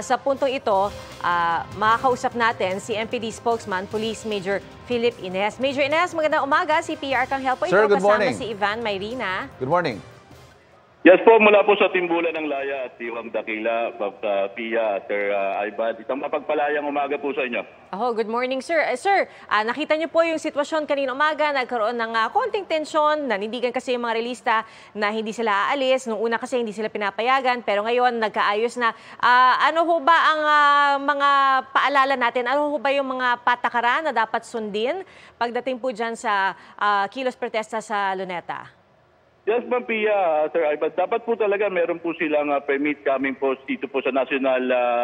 Sa puntong ito, makakausap natin si MPD spokesman, Police Major Philip Ines. Major Ines, magandang umaga. Si PR Arcangel po ito. Sir, good kasama morning. si Ivan Mayrina. Good morning. Yes po, mula po sa Timbulan ng Laya at Diwang Dakila, Pia, Sir Ivan. Isang mapagpalayang umaga po sa inyo. Good morning, sir. Sir, nakita niyo po yung sitwasyon kanina umaga, nagkaroon ng konting tensyon, nanindigan kasi yung mga relista na hindi sila aalis. Nung una kasi hindi sila pinapayagan, pero ngayon nagkaayos na. Ano ho ba ang mga paalala natin? Ano ho ba yung mga patakaran na dapat sundin pagdating po dyan sa kilos protesta sa Luneta? Yes, Ma'am Pia, Sir Ivan. Dapat po talaga meron po silang permit coming po dito po sa National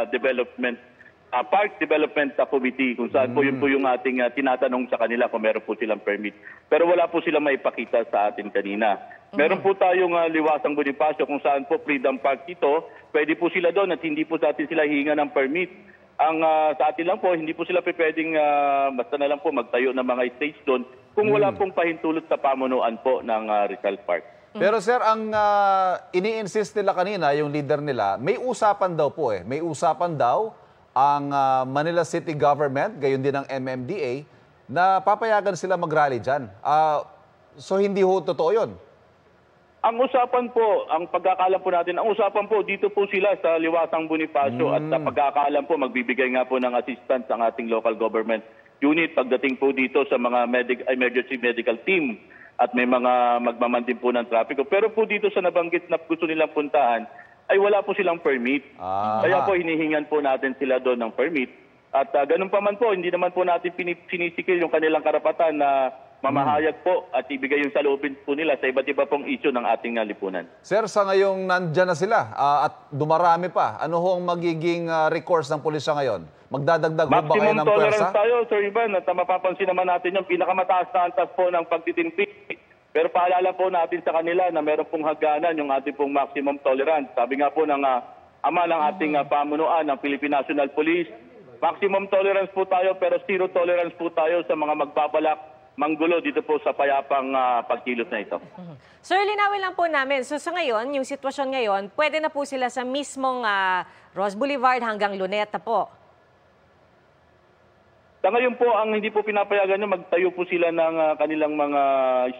Development Park Development Committee kung saan po yun po yung ating tinatanong sa kanila kung meron po silang permit. Pero wala po silang maipakita sa atin kanina. Meron po tayong Liwasang Bonifacio kung saan po Freedom Park ito. Pwede po sila doon at hindi po sa atin sila hihinga ng permit. Ang sa atin lang po, hindi po sila pwedeng basta na lang po magtayo ng mga stage doon kung wala pong pahintulot sa pamunuan po ng Rizal Park. Pero sir, ang ini-insist nila kanina, yung leader nila, may usapan daw po eh. May usapan daw ang Manila City Government, gayon din ang MMDA, na papayagan sila mag-rally dyan. So hindi ho totoo yun? Ang usapan po, ang pagkakaalam po natin, ang usapan po, dito po sila sa Liwasang Bonifacio at sa pagkakaalam po, magbibigay nga po ng assistance ang ating local government unit pagdating po dito sa mga emergency medical team at may mga magmamantin po ng trapiko. Pero po dito sa nabanggit na gusto nilang puntahan, ay wala po silang permit. Kaya po hinihingan po natin sila doon ng permit. At ganun pa man po, hindi naman po natin sinisikil yung kanilang karapatan na mamahayag po at ibigay yung saloobin po nila sa iba't iba pong issue ng ating lipunan. Sir, sa ngayong nandyan na sila at dumarami pa, ano ho ang magiging recourse ng pulisya ngayon? Magdadagdag ba kayo ng Maximum tolerance pwersa? tayo, Sir Ivan, at mapapansin naman natin yung pinakamataas na antas po ng pagtitinpi. Pero paalala po natin sa kanila na meron pong hagganan yung ating pong maximum tolerance. Sabi nga po ng ama ng ating pamunuan ng Philippine National Police, maximum tolerance po tayo pero zero tolerance po tayo sa mga magbabalak manggulo dito po sa payapang pagkilos na ito. Sir, linawin lang po namin. So sa ngayon, yung sitwasyon ngayon, pwede na po sila sa mismong Ross Boulevard hanggang Luneta po. Sa ngayon po, ang hindi po pinapayagan nyo, magtayo po sila ng kanilang mga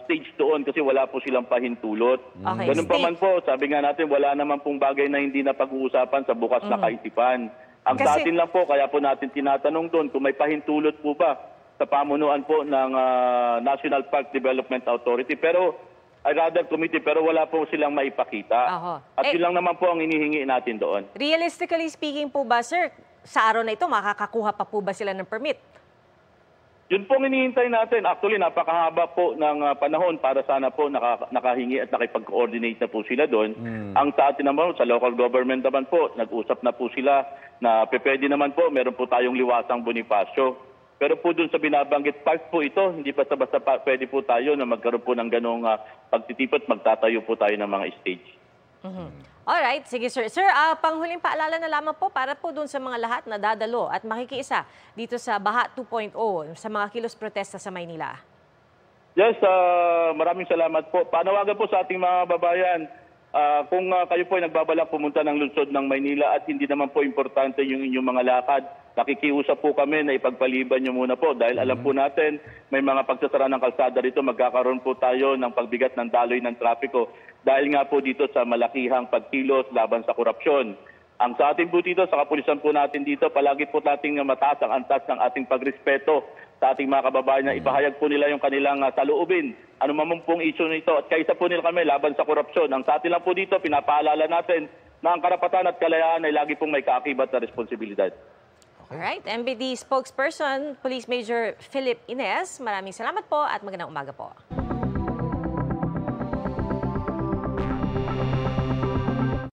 stage doon kasi wala po silang pahintulot. Okay, Ganun pa man po, sabi nga natin, wala naman pong bagay na hindi na pag-uusapan sa bukas na kaisipan. Ang sa atin lang po, kaya po natin tinatanong doon kung may pahintulot po ba sa pamunuan po ng National Park Development Authority. Pero, I rather committee, pero wala po silang maipakita. At yun lang naman po ang inihingi natin doon. Realistically speaking po ba, sir, sa araw na ito, makakakuha pa po ba sila ng permit? Yun pong hinihintay natin. Actually, napakahaba po ng panahon para sana po nakahingi at nakipag-coordinate na po sila doon. Ang sa atin naman, sa local government naman po, nag-usap na po sila na pwede naman po, meron po tayong Liwasang Bonifacio. Pero po doon sa binabanggit park po ito, hindi basta-basta pwede po tayo na magkaroon po ng ganong pagtitipot, magtatayo po tayo ng mga stage. Alright, sige sir. Sir, panghuling paalala na lamang po para po doon sa mga lahat na dadalo at makikiisa dito sa Baha 2.0 sa mga kilos protesta sa Maynila. Yes, maraming salamat po. Panawagan po sa ating mga babayan, kung kayo po ay nagbabalak pumunta ng lungsod ng Maynila at hindi naman po importante yung inyong mga lakad, nakikiusap po kami na ipagpaliban nyo muna po dahil alam po natin may mga pagsasara ng kalsada rito, magkakaroon po tayo ng pagbigat ng daloy ng trapiko dahil nga po dito sa malakihang pagkilos laban sa korupsyon. Ang sa atin po dito, sa kapulisan po natin dito, palagi po nating mataas ang antas ng ating pagrespeto sa ating mga kababayan na ipahayag po nila yung kanilang saloobin. Ano man pong issue nito at kaisa po nila kami laban sa korupsyon. Ang sa atin lang po dito, pinapaalala natin na ang karapatan at kalayaan ay lagi pong may kaakibat na responsibilidad. Alright, MPD spokesperson, Police Major Philip Ines, maraming salamat po at magandang umaga po.